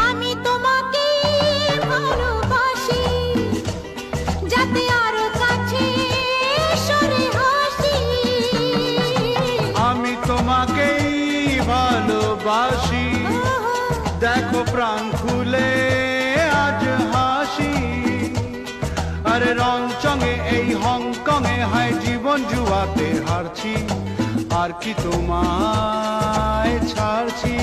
আমি তোমাকে ভালোবাসি, যাতে আরো কাছে সরে হাসি। আমি তোমাকেই ভালোবাসি, দেখো প্রাণ খুলে আজ হাসি। আরে রংচঙে এই হংকংয়ে হায় জীবন জুয়াতে হারছি, আর কি তোমায় ছাড়ছি।